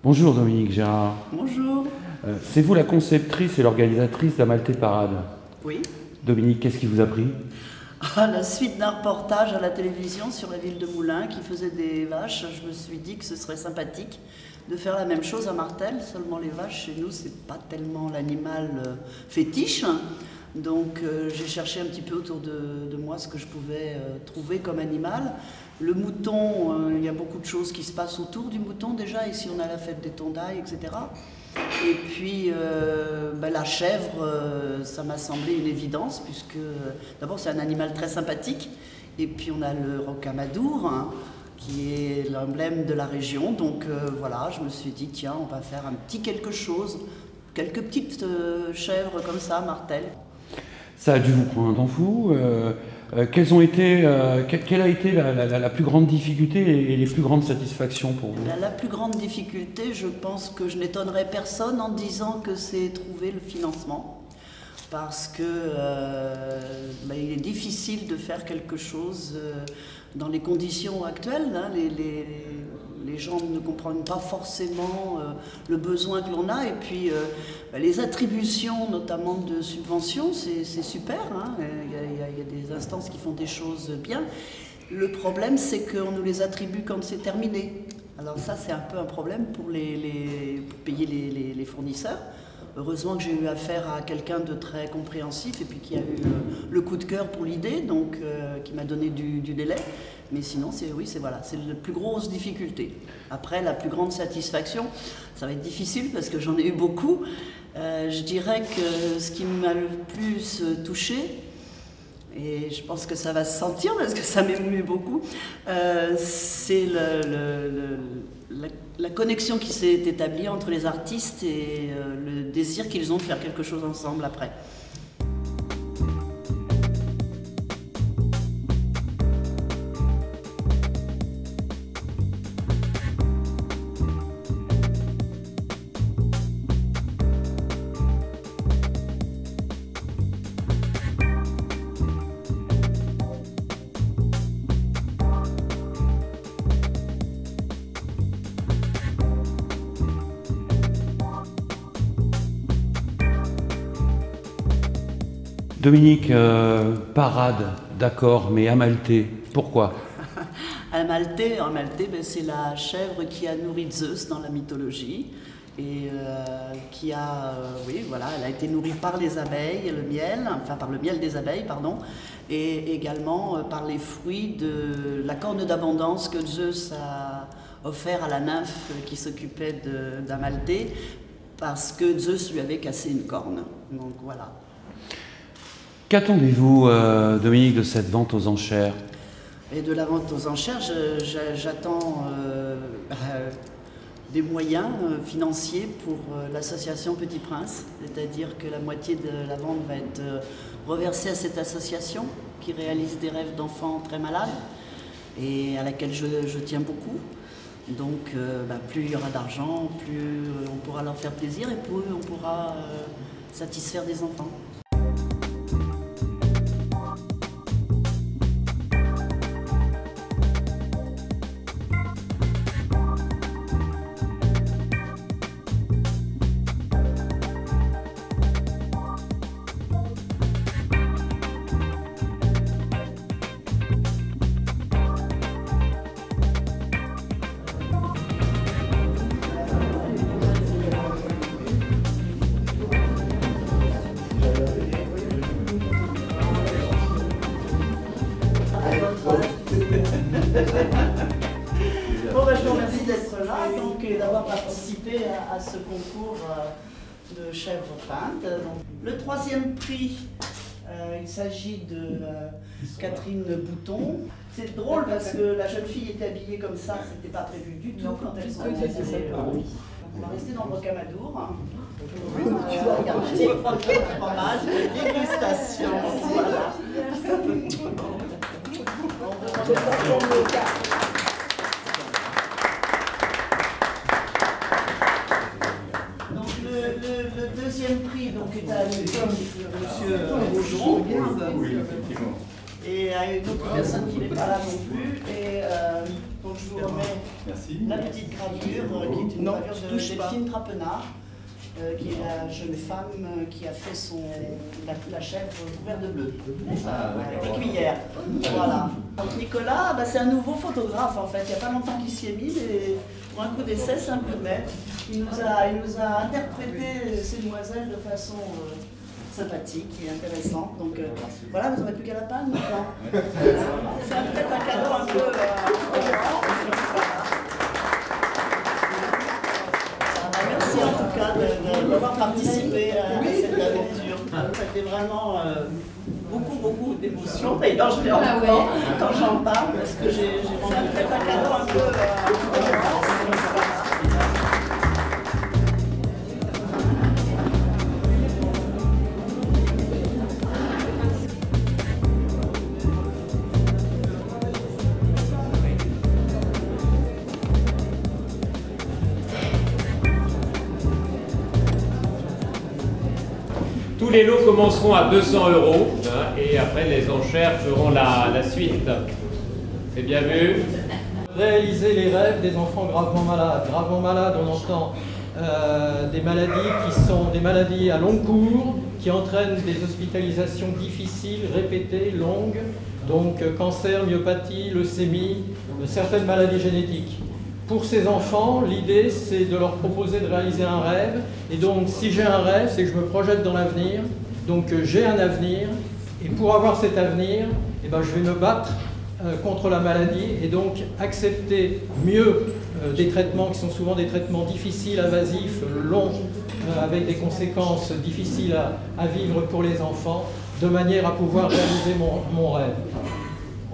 Bonjour Dominique Gérard. Bonjour. C'est vous la conceptrice et l'organisatrice d'Amalthée Parade. Oui. Dominique, qu'est-ce qui vous a pris? À la suite d'un reportage à la télévision sur la ville de Moulins qui faisait des vaches, je me suis dit que ce serait sympathique de faire la même chose à Martel. Seulement les vaches, chez nous, c'est pas tellement l'animal fétiche. Donc j'ai cherché un petit peu autour de moi ce que je pouvais trouver comme animal. Le mouton, il y a beaucoup de choses qui se passent autour du mouton déjà. Ici on a la fête des tondailles, etc. Et puis la chèvre, ça m'a semblé une évidence puisque d'abord c'est un animal très sympathique. Et puis on a le rocamadour, hein, qui est l'emblème de la région. Donc voilà, je me suis dit tiens, on va faire un petit quelque chose, quelques petites chèvres comme ça, Martel. Ça a dû vous prendre un temps fou. Quelle a été la plus grande difficulté et les plus grandes satisfactions pour vous? La plus grande difficulté, je pense que je n'étonnerai personne en disant que c'est trouver le financement. Parce que il est difficile de faire quelque chose dans les conditions actuelles. Hein. Les gens ne comprennent pas forcément le besoin que l'on a. Et puis les attributions, notamment de subventions, c'est super. Hein. Il y a des instances qui font des choses bien. Le problème, c'est qu'on nous les attribue quand c'est terminé. Alors ça, c'est un peu un problème pour payer les fournisseurs. Heureusement que j'ai eu affaire à quelqu'un de très compréhensif et puis qui a eu le coup de cœur pour l'idée, donc qui m'a donné du délai. Mais sinon, c'est la plus grosse difficulté. Après, la plus grande satisfaction, ça va être difficile parce que j'en ai eu beaucoup. Je dirais que ce qui m'a le plus touchée, et je pense que ça va se sentir parce que ça m'émeut beaucoup, c'est la connexion qui s'est établie entre les artistes et le désir qu'ils ont de faire quelque chose ensemble après. Dominique, parade, d'accord, mais Amalthée, pourquoi? Amalthée, c'est la chèvre qui a nourri Zeus dans la mythologie et elle a été nourrie par les abeilles, par le miel des abeilles, pardon, et également par les fruits de la corne d'abondance que Zeus a offert à la nymphe qui s'occupait d'Amalthée parce que Zeus lui avait cassé une corne. Donc voilà. Qu'attendez-vous, Dominique, de cette vente aux enchères? Et de la vente aux enchères, j'attends des moyens financiers pour l'association Petit Prince, c'est-à-dire que la moitié de la vente va être reversée à cette association qui réalise des rêves d'enfants très malades et à laquelle je tiens beaucoup. Donc plus il y aura d'argent, plus on pourra leur faire plaisir et plus on pourra satisfaire des enfants. Bon, je vous remercie d'être là et d'avoir participé à ce concours de chèvres peintes. Donc, le troisième prix Il s'agit de Catherine Bouton. C'est drôle parce que la jeune fille était habillée comme ça, c'était pas prévu du tout quand elles ont été. On va rester dans le Rocamadour. Regardez, fromage, dégustation. Voilà. Donc le deuxième prix donc, est à Monsieur Rogeron. Et à une autre personne qui n'est pas là non plus. Et donc je vous remets la petite gravure, qui est une gravure de Delphine Trapenard, qui est la jeune femme qui a fait la chèvre couverte de bleu, avec les cuillères. Voilà. Donc Nicolas, c'est un nouveau photographe en fait. Il n'y a pas longtemps qu'il s'y est mis, mais pour un coup d'essai, c'est un peu net. Il nous a interprété ces demoiselles de façon sympathique et intéressante. Donc voilà, vous n'aurez plus qu'à la panne maintenant. C'est peut-être un cadeau un peu. Merci en tout cas d'avoir participé à cette aventure. Ça fait vraiment beaucoup d'émotions. D'ailleurs, je l'ai encore quand j'en parle parce que c'est peut-être un cadeau un peu. Tous les lots commenceront à 200 € et après les enchères feront la suite. C'est bien vu. Réaliser les rêves des enfants gravement malades. Gravement malades, on entend des maladies qui sont des maladies à long cours, qui entraînent des hospitalisations difficiles, répétées, longues, donc cancer, myopathie, leucémie, certaines maladies génétiques. Pour ces enfants, l'idée c'est de leur proposer de réaliser un rêve. Et donc si j'ai un rêve, c'est que je me projette dans l'avenir. Donc j'ai un avenir. Et pour avoir cet avenir, je vais me battre contre la maladie et donc accepter mieux des traitements qui sont souvent des traitements difficiles, invasifs, longs, avec des conséquences difficiles à vivre pour les enfants, de manière à pouvoir réaliser mon rêve.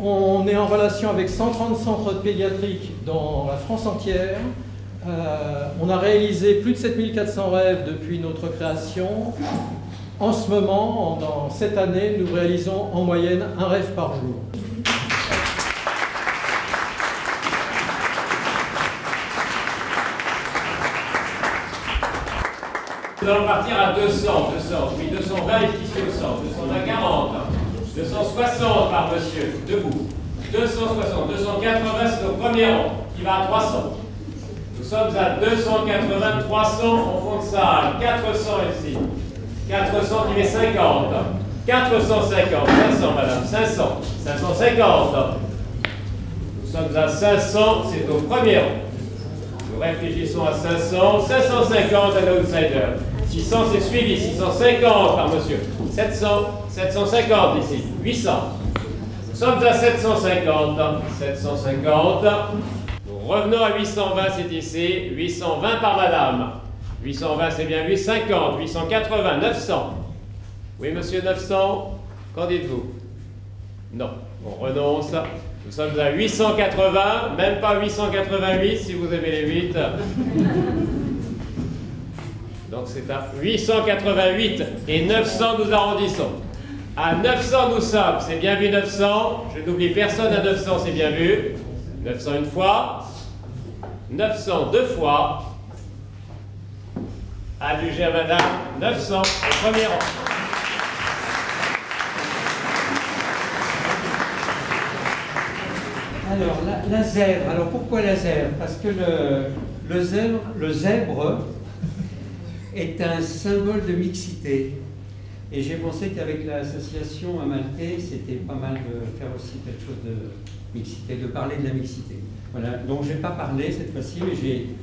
On est en relation avec 130 centres pédiatriques dans la France entière. On a réalisé plus de 7400 rêves depuis notre création. En ce moment, dans cette année, nous réalisons en moyenne un rêve par jour. Nous allons partir à 200, puis 220 ici au centre, 220, 40, 260 par monsieur, debout, 260, 280 c'est au premier rang, qui va à 300. Nous sommes à 280, 300 en fond de salle, 400 ici, 400 qui met 50, 450, 500 madame, 500, 550. Nous sommes à 500, c'est au premier rang. Nous réfléchissons à 500, 550 à l'outsider. 600 c'est suivi, 650 par monsieur, 700, 750 ici, 800. Nous sommes à 750, 750. Nous revenons à 820, c'est ici, 820 par madame. 820 c'est bien 850, 880, 900. Oui monsieur, 900, qu'en dites-vous? Non, on renonce. Nous sommes à 880, même pas 888 si vous aimez les 8. Donc c'est à 888 et 900 nous arrondissons. À 900 nous sommes, c'est bien vu 900. Je n'oublie personne à 900, c'est bien vu. 900 une fois. 900 deux fois. Adjugé à madame, 900 au premier rang. Alors, la zèbre. Alors, pourquoi la zèbre? Parce que le zèbre est un symbole de mixité. Et j'ai pensé qu'avec l'association Amalthée, c'était pas mal de faire aussi quelque chose de mixité, de parler de la mixité. Voilà. Donc, je n'ai pas parlé cette fois-ci, mais j'ai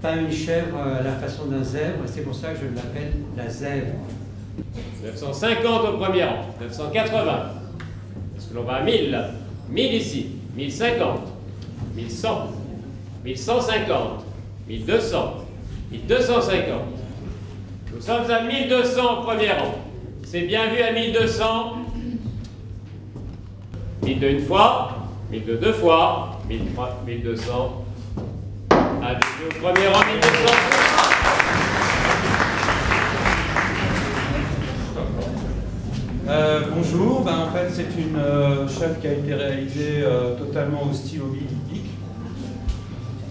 peint une chèvre à la façon d'un zèbre. C'est pour ça que je l'appelle la zèbre. 950 au premier rang. 980. Est-ce que l'on va à 1000? 1000 ici. 1050, 1100, 1150, 1200, 1250. Nous sommes à 1200 au premier rang. C'est bien vu à 1200. 1002 une fois, 1002 deux fois, 1003, 1200. À au premier rang, 1200. Bonjour, en fait c'est une chef qui a été réalisée totalement au stylo hippique.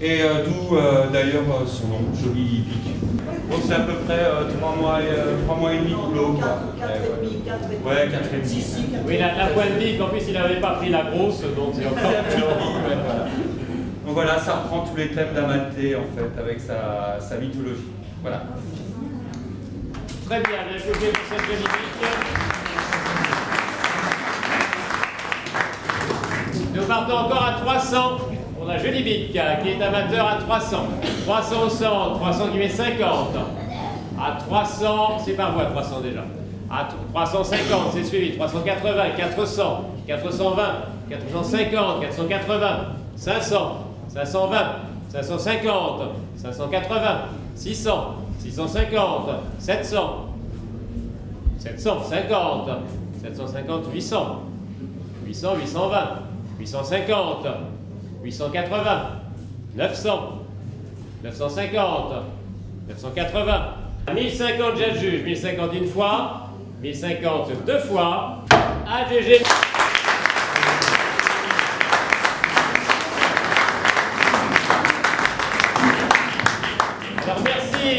Et d'où d'ailleurs son nom, Joli hippique. Donc c'est à peu près 3 mois et demi de boulot. 4 et demi. Ouais, 4 et demi. Oui, la pointe bique, en plus il n'avait pas pris la grosse, donc c'est encore plus long. Donc voilà, ça reprend tous les thèmes d'Amalthée en fait, avec sa mythologie. Voilà. Très bien, bien joué pour cette Joli hippique. Nous partons encore à 300 pour la Joli Bic, qui est amateur à 300. 300 au centre, 300 qui met 50. À 300, c'est par voie 300 déjà. À 350, c'est suivi. 380, 400, 420, 450, 480, 500, 520, 550, 580, 600, 650, 700, 750, 750, 800, 800, 820. 850, 880, 900, 950, 980, 1050 j'ai le juge, 1050 une fois, 1050 deux fois, AGG. Alors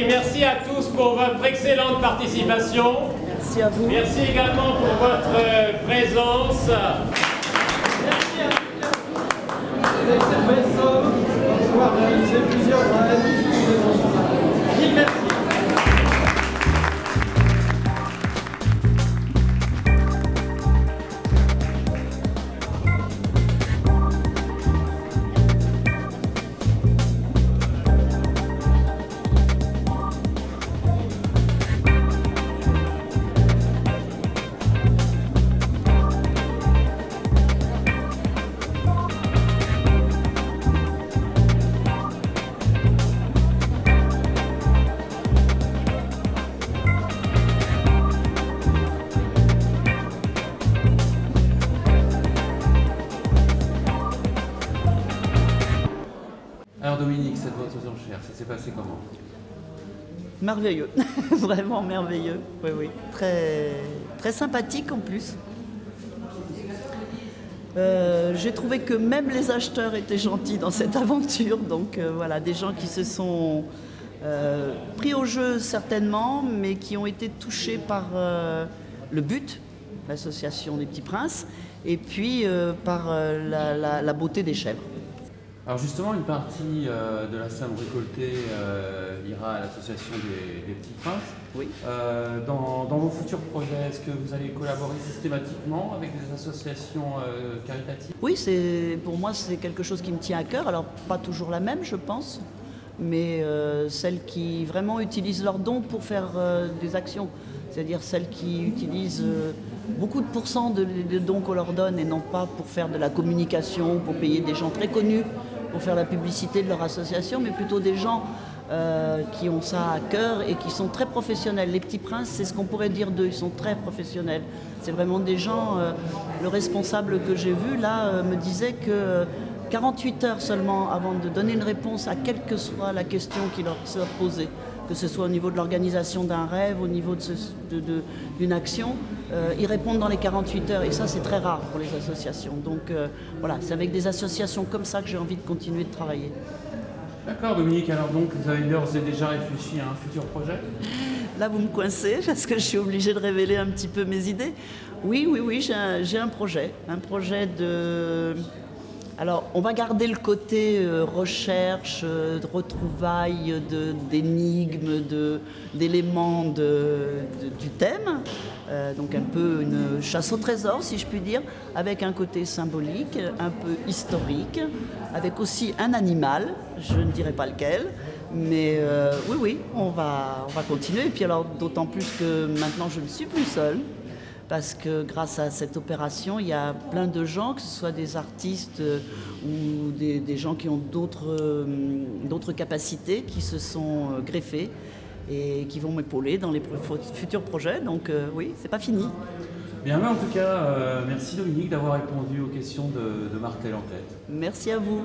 merci à tous pour votre excellente participation. Merci à vous. Merci également pour votre présence. Avec cette belle somme, on va pouvoir réaliser plusieurs rêves des enfants malades. Mille merci. Alors Dominique, cette vente aux enchères, ça s'est passé comment? Merveilleux, vraiment merveilleux. Oui, oui. Très, très sympathique en plus. J'ai trouvé que même les acheteurs étaient gentils dans cette aventure. Donc voilà, des gens qui se sont pris au jeu certainement, mais qui ont été touchés par le but, l'association des Petits Princes, et puis par la beauté des chèvres. Alors justement, une partie de la somme récoltée ira à l'association des Petits Princes. Oui. Dans vos futurs projets, est-ce que vous allez collaborer systématiquement avec des associations caritatives? Oui, pour moi c'est quelque chose qui me tient à cœur. Alors pas toujours la même, je pense, mais celles qui vraiment utilisent leurs dons pour faire des actions. C'est-à-dire celles qui utilisent beaucoup de pourcents de dons qu'on leur donne et non pas pour faire de la communication, pour payer des gens très connus, pour faire la publicité de leur association, mais plutôt des gens qui ont ça à cœur et qui sont très professionnels. Les Petits Princes, c'est ce qu'on pourrait dire d'eux, ils sont très professionnels. C'est vraiment des gens, le responsable que j'ai vu là me disait que 48 heures seulement avant de donner une réponse à quelle que soit la question qui leur soit posée, que ce soit au niveau de l'organisation d'un rêve, au niveau d'une action, ils répondent dans les 48 heures et ça c'est très rare pour les associations. Donc voilà, c'est avec des associations comme ça que j'ai envie de continuer de travailler. D'accord Dominique, alors donc vous avez d'ores et déjà réfléchi à un futur projet? Là vous me coincez parce que je suis obligée de révéler un petit peu mes idées. Oui, j'ai un projet de... Alors, on va garder le côté recherche, de retrouvailles, d'énigmes, d'éléments du thème. Donc un peu une chasse au trésor, si je puis dire, avec un côté symbolique, un peu historique, avec aussi un animal, je ne dirai pas lequel, mais oui, on va continuer. Et puis alors, d'autant plus que maintenant, je ne suis plus seule. Parce que grâce à cette opération, il y a plein de gens, que ce soit des artistes ou des gens qui ont d'autres capacités, qui se sont greffés et qui vont m'épauler dans les futurs projets. Donc oui, c'est pas fini. Bien, mais en tout cas, merci Dominique d'avoir répondu aux questions de Martel en tête. Merci à vous.